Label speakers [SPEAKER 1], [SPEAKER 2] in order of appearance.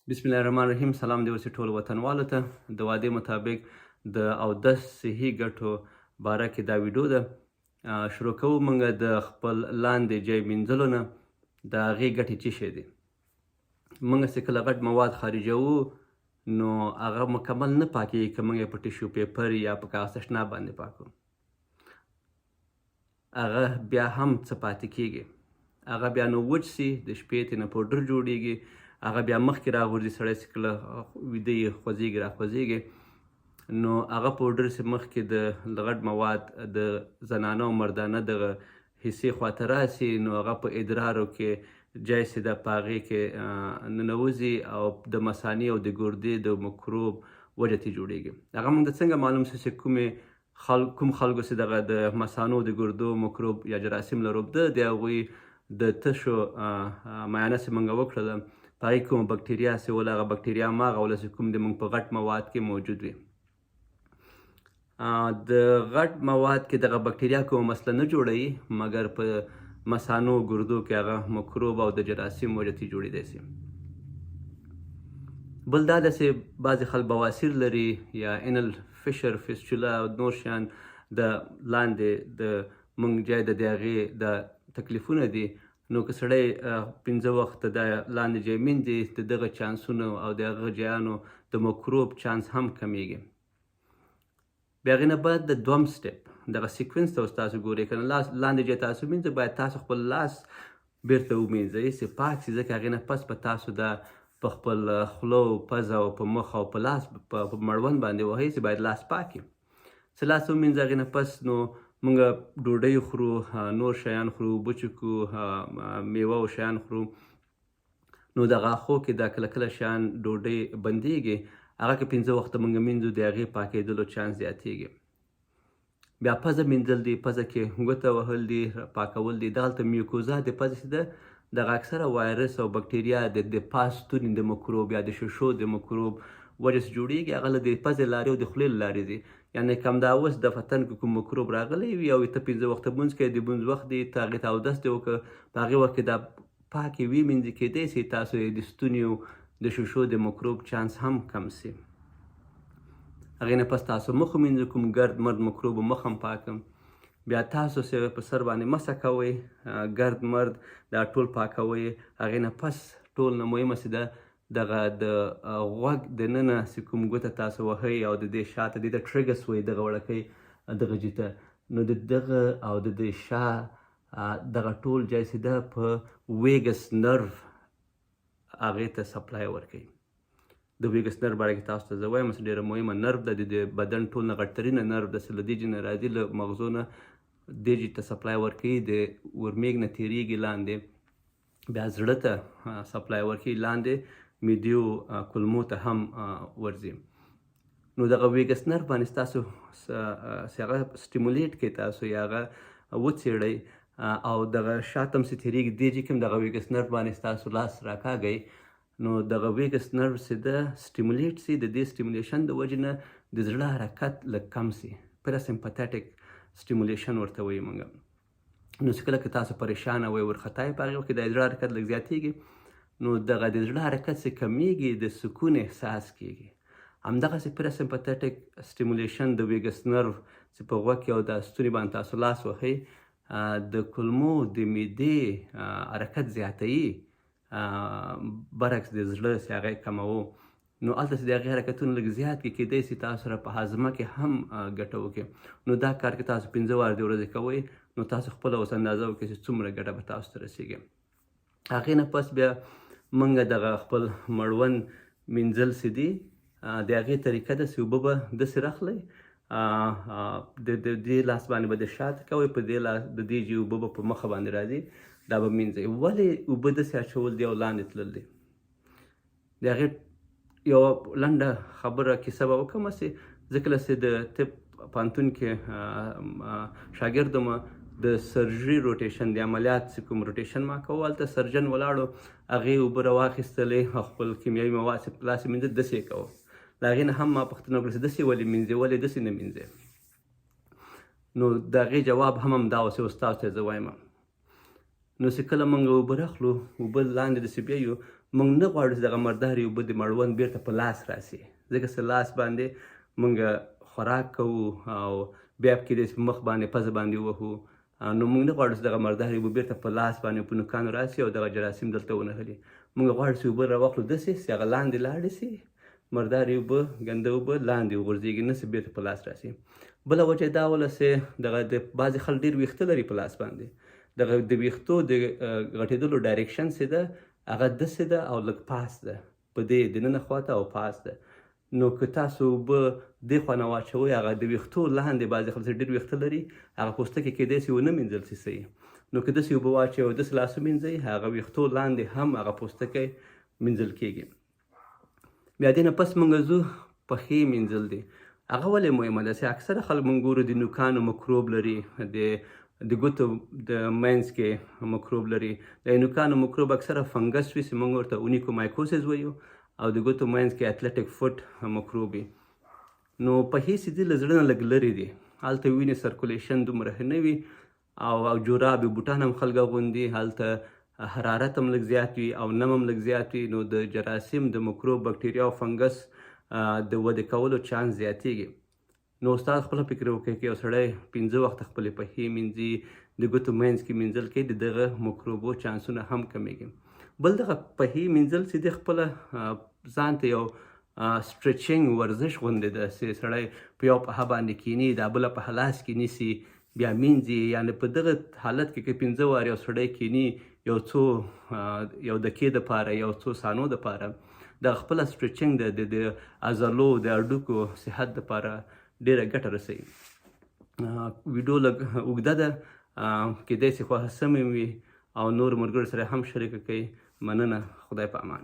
[SPEAKER 1] بسم الله الرحمن الرحیم. سلام دی ورسې ټول وطنوالو ته. د وعدې مطابق د اودس صحي ګټو باره کې دا ویډیو ده. شروع کوو موږ د خپل لاندې جای مینځلو نه. د هغې ګټې څه شی دي؟ موږ چې کله غټ مواد خارجوو نو هغه مکمل نه پاکېږي که موږ یې په ټیشو پیپر یا په کاغذ تشناب باندې پاکو. هغه بیا هم څه پاتې کېږي، هغه بیا نو وچ سي، د شپې ترې نه پوډر جوړېږي، هغه بیا مخکې راغورځي. سړی چې کله ویده یې خوځېږي راخوځېږي نو هغه پوډر چې مخکې د غټ مواد د زنانه او مردانه دغه حصې خواته راسي نو هغه په ادرارو کې جای چې ده په هغې کې ننوځي او د مثانې او د ګردې د مکروب وجه ترې جوړېږي. هغه موږ ته څنګه معلوم شو چې کوم خلکو چې دغه د مثانو د ګردو مکروب یا جراثیم لروب ده، د هغوی د تشو معاینه چې موږ وکړله په هغې کومه بکټریا چې وله هغه بکټریا هماغه وله چې کوم د موږ په غټ مواد کې موجود وي. د غټ مواد کې دغه بکټریا کومه مسله نه جوړوي مګر په مثانو ګردو کې هغه مکروب او د جراثیم وجه ترې جوړېدی سي. بل دا ده چې بعضې خلک بواسیر لري یا انل فشر فیسچولا او نور شیان د لاندې د موږ جای د هغې د تکلیفونه دي. نو که سړی 5 وخته د لاندې جای مینځي د دغه چانسونو او د هغه جایانو د مکروب چانس هم کمیږي. بیا هغې نه بعد د دوم سټپ دغه سیکونس ته اوس تاسو ګورئ که نه لاندې جای تاسو مینځئ باید تاسو خپل لاس بیرته ومینځئ چې پاک سي، ځکه هغې نه پس به تاسو دا په خپل خوله او پزه او په مخ او په لاس په مړوند باندې وهئ چې باید لاس پاک وي. چې لاس ومینځه هغې نه پس نو موږ ډوډۍ خورو، نور شیان خورو، اوبه څښو، میوه او شیان خورو. نو د غاښو کې دا کله کله شیان ډوډۍ بندېږي، هغه که 5 وخته موږ مینځو د هغې پاکېدلو چانس زیاتېږي. بیا پزه مینځل دي، پزه کې ګوته وهل دي، پاکول دي. دغلته میوکوزا د پزې چې ده دغه اکثره وایرس او بکټریا د پاس ستوني د مکروب یا د ششو د مکروب وجه څخه جوړېږي. هغه له د پزې لارې او د خولې له لارې ځي. یعنې که همدا اوس د فتن کې کوم مکروب راغلی وي او ته 5 وخته لمونځ کوې، د لمونځ وخت دی، ته هغې ته اودس دې وکړه، په هغې وخت کې دا پاکې ومینځي، کیدی سي تاسو یې د ستوني د ششو د مکروب چانس هم کم سي. هغې نه پس تاسو مخ ومینځئ، کوم ګرد مرد مکروب مخ هم پاکم. بیا تاسو چې په سر باندې مسح کوئ ګرد مرد دا ټول پاکوئ. هغې نه پس ټول نه مهمه چې ده دغه د غوږ دننه چې کوم ګوته تاسو وهئ او د دې شاته دې ته ټریګس وایي دغه وړکۍ دغه جیته، نو د دغه او د دې شا دغه ټول جای چې ده په ویګس نرو هغې ته سپلای ورکوي. د ویګس نرو باره کې تاسو ته زه وایم چې ډېره مهمه نرو ده، د بدن ټول نه غټترینه نرو ده چې له دې جې نه راځي، له مغزو نه دې جې ته سپلای ورکوي، د ورمیږ نه تېرېږي لاندې، بیا زړه ته سپلای ورکوي، لاندې میدیو کولمو ته هم ورځي. نو دغه ویګس نرو باندې تاسو چې هغه سټیمولیټ کړئ تاسو یا هغه وڅېړئ او دغه شاته هم چې تېرېږي دې جې کې هم دغه ویګس نرو باندې تاسو لاس راکاږئ، نو دغه ویګس نرو چې ده سټیمولیټ سي، د دې سټیمولیشن د وجې نه د زړه حرکت لږ کم سي. پراسمپتیټک سټیمولیشن ورته وایي موږ. نو چې کله که تاسو پریشانه وئ وارخطا یې په هغې وخت کې د زړه حرکت لږ زیاتېږي، نو دغه د زړه حرکت چې کمیږي د سکون احساس کیږي. همدغسې پراسمپتیټک سټیمولیشن د ویګس نرو چې په غوږ کې او د ستوني باندې تاسو لاس وهئ د کولمو د معدې حرکت زیاتوي، برعکس د زړه چې هغه یې کموو. نو هلته چې د هغې حرکتونه لږ زیات کړي، کیدی سي تاسو سره په هاضمه کې هم ګټه وکړي. نو دا کار که تاسو 15 واره د ورځې کوئ، نو تاسو خپله اوس اندازه وکړئ چې څومره ګټه به تاسو ته رسېږي. هغې نه پس بیا موږ دغه خپل مړوند مینځل چې دي د هغې طریقه ده چې اوبه به داسې راخلئ، د دې لاس باندې به د شاته کوئ، په دې لاس د دې جې اوبه به په مخه باندې راځي، دا به مینځئ. ولې اوبه داسې اچول دي او لاندې تلل دي؟ د هغې یوه لنډه خبره کیسه به وکړم چې زه کله چې د طب پوهنتون کې شاګرد وم، د سرجري روټیشن د عملیات چې کوم روټیشن ما کوو، هلته سرجن ولاړو، هغې اوبه راواخیستلې او خپل کیمیاوي مواد چې په لاس یې مینځه داسې یې کوو. د هغې نه هم ما پوښتنه وکړه چې داسې ولې مینځې، ولې داسې نه مینځې؟ نو د هغې جواب هم همدا و چې اوس تاسو ته یې زه وایم. نو چې کله موږ اوبه راخلو، اوبه لاندې داسې بیایو، موږ نه غواړو چې دغه مردارې اوبه د مړوند بیرته په لاس راسي، ځکه چې لاس باندې موږ خوراک کوو او بیا په کیدای شي په مخ باندې پزه باندې ووهو، نو موږ نه غواړو چې دغه مردارې اوبه بیرته په لاس باندې په نوکانو راسي او دغه جراثیم دلته ونهلي. موږ غواړو چې اوبه راواخلو داسې چې هغه لاندې لاړې سي، مردارې اوبه ګنده اوبه لاندې وغورځېږي، نه سي بیرته په لاس راسي. بله وجه یې دا وله چې دغه د بعضې خلک ډېر ویښته لري په لاس باندې، دغه د ویښتو د غټېدلو ډایرکشن چې ده هغه داسې ده او لږ پاس ده، په دې دننه خواته او پاس ده. نو که تاسو اوبه دې خوا نه واچوئ، هغه د ویښتو لاندې بعضې خلک چې ډېر ویښته لري هغه پوستکی کیدای شي ونه مینځل شي صحیح. نو که داسې اوبه واچوئ او داسې لاسو مینځئ، هغه ویښتو لاندې هم هغه پوستکی مینځل کیږي. بیا دې نه پس موږ ځو پښې مینځل دي. هغه ولې مهمه ده چې اکثره خلک موږ ګورو د نوکانو مکروب لري، د ګوتو د منځ کې مکروب لري. د نوکانو مکروب اکثره فنګس وي چې موږ ورته اونیکومایکوسیس وایو، او د ګوتو منځ کې اتلټیک فوټ مکروب وي. نو پښې چې دي له زړه نه لږ لرې دي، هلته وینې سرکولیشن دومره نه وي او جورابې بوټان هم خلک اغوندي، هلته حرارت هم لږ زیات وي او نم هم لږ زیات وي، نو د جراثیم د مکروب بکټریا او فنګس د ودې کولو چانس زیاتیږي. نو استاد خپله فکر وکړئ که یو سړی 5 وخته خپلې پښې مینځي، د ګوتو منځ کې مینځل کوي، د دغه مکروبو چانسونه هم کمیږي. بل دغه پښې مینځل چې دی خپله ځان ته یو سټریچنګ ورزش غوندې ده چې سړی په یو پښه باندې کیني، دا بله پښه لاس کې نیسي، بیا مینځي. یعنې په دغه حالت کې که 15 واره یو سړی کیني یو دقیقې دپاره، یو څو ثانیو دپاره، دا خپله سټریچنګ د عضلو د هډوکو صحت دپاره ډېره ګټه رسوي. ویډیو لږ اوږده ده، کیدای شي خوښه سمې وي او نور ملګرو سره هم شریکه کړئ. مننه، خدای په امان.